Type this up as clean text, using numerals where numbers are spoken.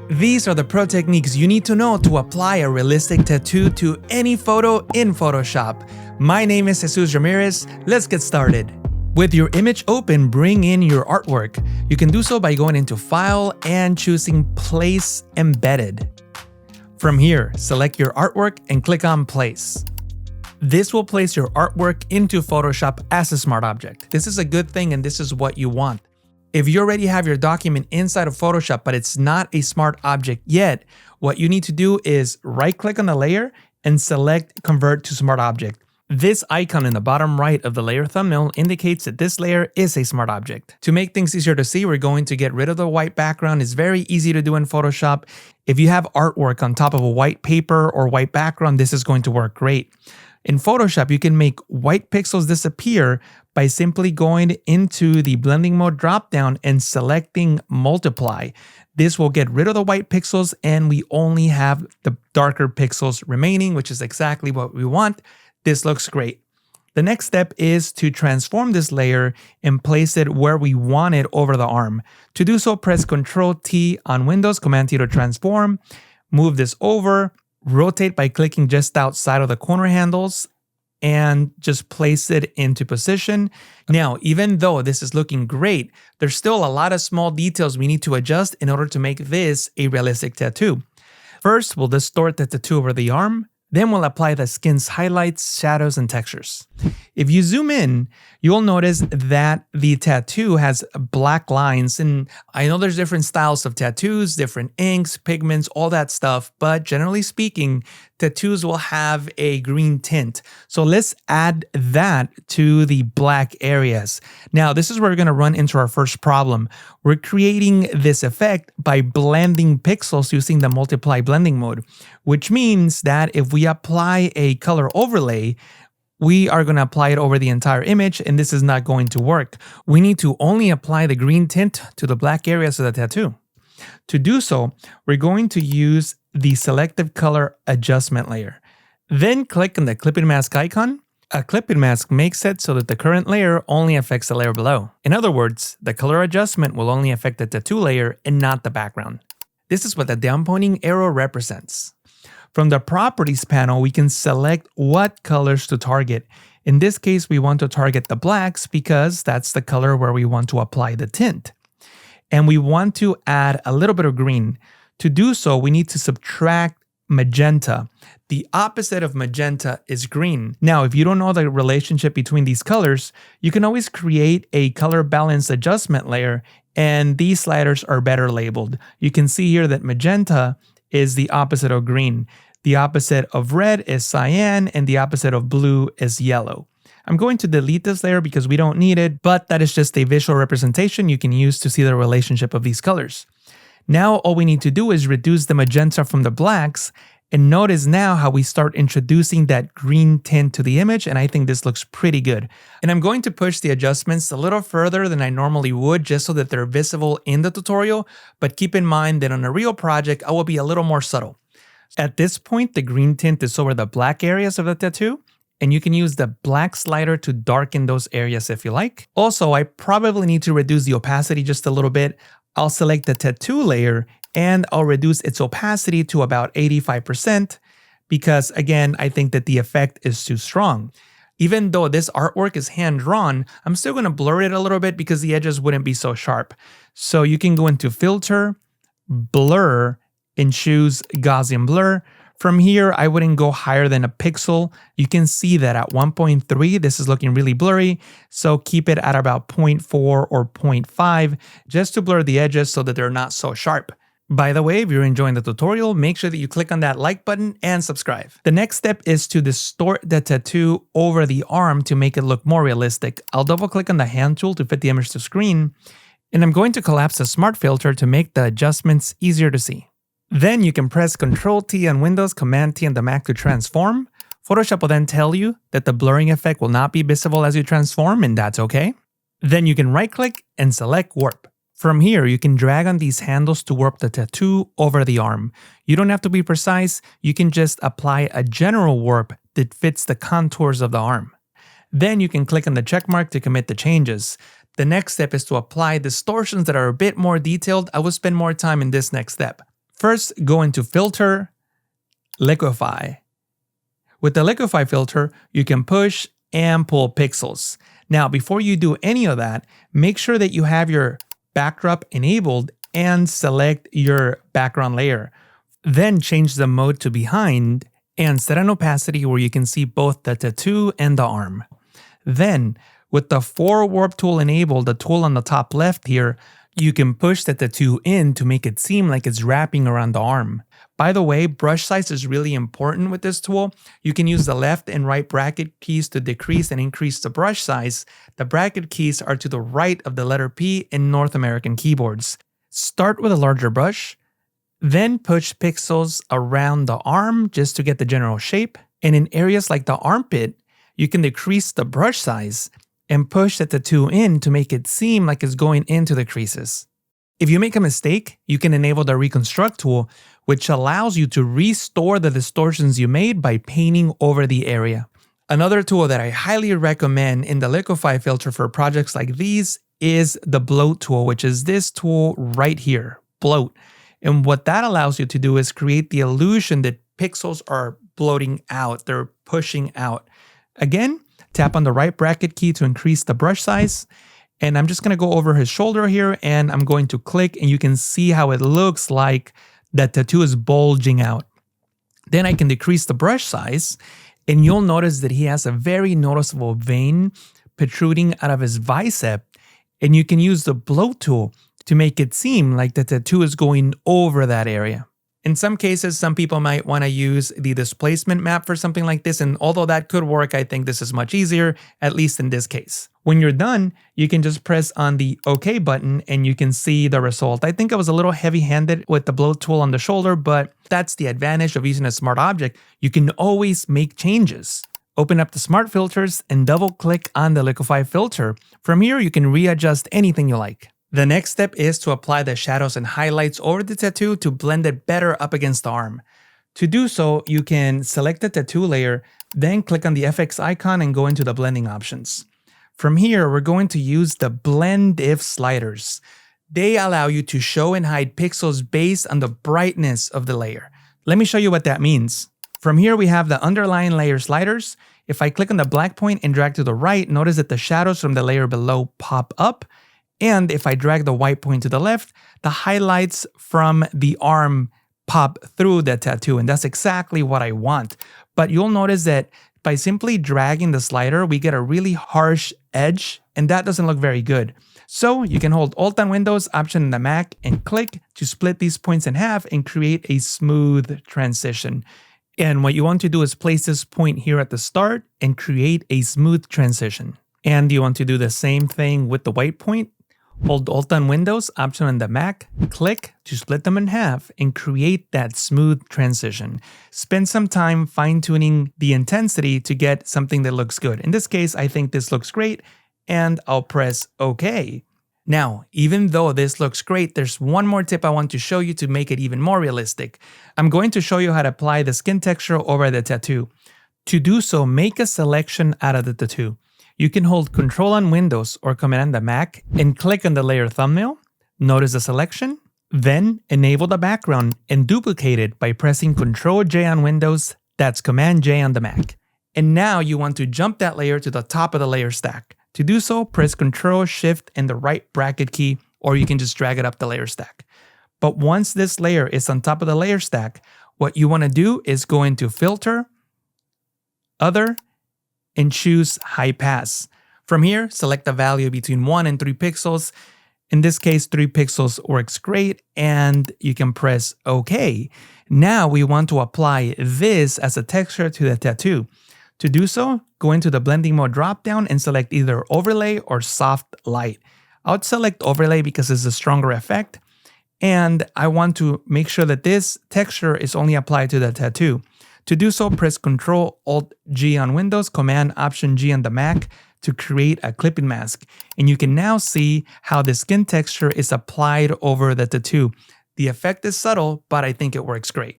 These are the pro techniques you need to know to apply a realistic tattoo to any photo in Photoshop. My name is Jesus Ramirez. Let's get started. With your image open, bring in your artwork. You can do so by going into File and choosing Place Embedded. From here, select your artwork and click on Place. This will place your artwork into Photoshop as a smart object. This is a good thing and this is what you want. If you already have your document inside of Photoshop, but it's not a smart object yet, what you need to do is right-click on the layer and select Convert to Smart Object. This icon in the bottom right of the layer thumbnail indicates that this layer is a smart object. To make things easier to see, we're going to get rid of the white background. It's very easy to do in Photoshop. If you have artwork on top of a white paper or white background, this is going to work great. In Photoshop, you can make white pixels disappear by simply going into the blending mode dropdown and selecting multiply. This will get rid of the white pixels and we only have the darker pixels remaining, which is exactly what we want. This looks great. The next step is to transform this layer and place it where we want it over the arm. To do so, press Ctrl T on Windows, Command T to transform, move this over, rotate by clicking just outside of the corner handles, and just place it into position. Now, even though this is looking great, there's still a lot of small details we need to adjust in order to make this a realistic tattoo. First, we'll distort the tattoo over the arm. Then we'll apply the skin's highlights, shadows, and textures. If you zoom in, you'll notice that the tattoo has black lines. And I know there's different styles of tattoos, different inks, pigments, all that stuff. But generally speaking, tattoos will have a green tint. So let's add that to the black areas. Now, this is where we're going to run into our first problem. We're creating this effect by blending pixels using the multiply blending mode, which means that if we apply a color overlay, we are going to apply it over the entire image, and this is not going to work. We need to only apply the green tint to the black areas of the tattoo. To do so, we're going to use the Selective Color Adjustment layer. Then click on the Clipping Mask icon. A clipping mask makes it so that the current layer only affects the layer below. In other words, the color adjustment will only affect the tattoo layer and not the background. This is what the down pointing arrow represents. From the Properties panel, we can select what colors to target. In this case, we want to target the blacks because that's the color where we want to apply the tint. And we want to add a little bit of green. To do so, we need to subtract magenta. The opposite of magenta is green. Now, if you don't know the relationship between these colors, you can always create a color balance adjustment layer, and these sliders are better labeled. You can see here that magenta is the opposite of green. The opposite of red is cyan, and the opposite of blue is yellow. I'm going to delete this layer because we don't need it, but that is just a visual representation you can use to see the relationship of these colors. Now, all we need to do is reduce the magenta from the blacks, and notice now how we start introducing that green tint to the image, and I think this looks pretty good. And I'm going to push the adjustments a little further than I normally would just so that they're visible in the tutorial, but keep in mind that on a real project, I will be a little more subtle. At this point, the green tint is over the black areas of the tattoo, and you can use the black slider to darken those areas if you like. Also, I probably need to reduce the opacity just a little bit. I'll select the tattoo layer and I'll reduce its opacity to about 85% because, again, I think that the effect is too strong. Even though this artwork is hand-drawn, I'm still going to blur it a little bit because the edges wouldn't be so sharp. So you can go into Filter, Blur, and choose Gaussian Blur. From here, I wouldn't go higher than a pixel. You can see that at 1.3, this is looking really blurry. So keep it at about 0.4 or 0.5 just to blur the edges so that they're not so sharp. By the way, if you're enjoying the tutorial, make sure that you click on that like button and subscribe. The next step is to distort the tattoo over the arm to make it look more realistic. I'll double click on the hand tool to fit the image to screen, and I'm going to collapse the smart filter to make the adjustments easier to see. Then you can press Ctrl T on Windows, Command T on the Mac to transform. Photoshop will then tell you that the blurring effect will not be visible as you transform, and that's okay. Then you can right-click and select Warp. From here, you can drag on these handles to warp the tattoo over the arm. You don't have to be precise, you can just apply a general warp that fits the contours of the arm. Then you can click on the check mark to commit the changes. The next step is to apply distortions that are a bit more detailed. I will spend more time in this next step. First, go into Filter, Liquify. With the Liquify filter, you can push and pull pixels. Now, before you do any of that, make sure that you have your backdrop enabled and select your background layer. Then change the mode to behind and set an opacity where you can see both the tattoo and the arm. Then, with the 4 warp tool enabled, the tool on the top left here, you can push the tattoo in to make it seem like it's wrapping around the arm. By the way, brush size is really important with this tool. You can use the left and right bracket keys to decrease and increase the brush size. The bracket keys are to the right of the letter P in North American keyboards. Start with a larger brush, then push pixels around the arm just to get the general shape. And in areas like the armpit, you can decrease the brush size and push the tattoo in to make it seem like it's going into the creases. If you make a mistake, you can enable the Reconstruct tool, which allows you to restore the distortions you made by painting over the area. Another tool that I highly recommend in the Liquify filter for projects like these is the Bloat tool, which is this tool right here, Bloat. And what that allows you to do is create the illusion that pixels are bloating out, they're pushing out. Again, tap on the right bracket key to increase the brush size. And I'm just going to go over his shoulder here and I'm going to click and you can see how it looks like that tattoo is bulging out. Then I can decrease the brush size and you'll notice that he has a very noticeable vein protruding out of his bicep. And you can use the Bloat tool to make it seem like the tattoo is going over that area. In some cases, some people might want to use the displacement map for something like this, and although that could work, I think this is much easier, at least in this case. When you're done, you can just press on the OK button and you can see the result. I think I was a little heavy-handed with the Bloat tool on the shoulder, but that's the advantage of using a smart object. You can always make changes. Open up the Smart Filters and double-click on the Liquify filter. From here, you can readjust anything you like. The next step is to apply the shadows and highlights over the tattoo to blend it better up against the arm. To do so, you can select the tattoo layer, then click on the FX icon and go into the blending options. From here, we're going to use the Blend If sliders. They allow you to show and hide pixels based on the brightness of the layer. Let me show you what that means. From here, we have the underlying layer sliders. If I click on the black point and drag to the right, notice that the shadows from the layer below pop up. And if I drag the white point to the left, the highlights from the arm pop through the tattoo. And that's exactly what I want. But you'll notice that by simply dragging the slider, we get a really harsh edge, and that doesn't look very good. So you can hold Alt on Windows, Option in the Mac, and click to split these points in half and create a smooth transition. And what you want to do is place this point here at the start and create a smooth transition. And you want to do the same thing with the white point. Hold Alt on Windows, Option on the Mac, click to split them in half and create that smooth transition. Spend some time fine-tuning the intensity to get something that looks good. In this case, I think this looks great, and I'll press OK. Now, even though this looks great, there's one more tip I want to show you to make it even more realistic. I'm going to show you how to apply the skin texture over the tattoo. To do so, make a selection out of the tattoo. You can hold Control on Windows or Command on the Mac and click on the layer thumbnail. Notice the selection. Then enable the background and duplicate it by pressing Control J on Windows. That's Command J on the Mac. And now you want to jump that layer to the top of the layer stack. To do so, press Control Shift and the right bracket key, or you can just drag it up the layer stack. But once this layer is on top of the layer stack, what you want to do is go into Filter, Other, and choose High Pass. From here, select a value between 1 and 3 pixels. In this case, 3 pixels works great, and you can press OK. Now we want to apply this as a texture to the tattoo. To do so, go into the blending mode dropdown and select either overlay or soft light. I would select overlay because it's a stronger effect, and I want to make sure that this texture is only applied to the tattoo. To do so, press Ctrl Alt G on Windows, Command Option G on the Mac to create a clipping mask. And you can now see how the skin texture is applied over the tattoo. The effect is subtle, but I think it works great.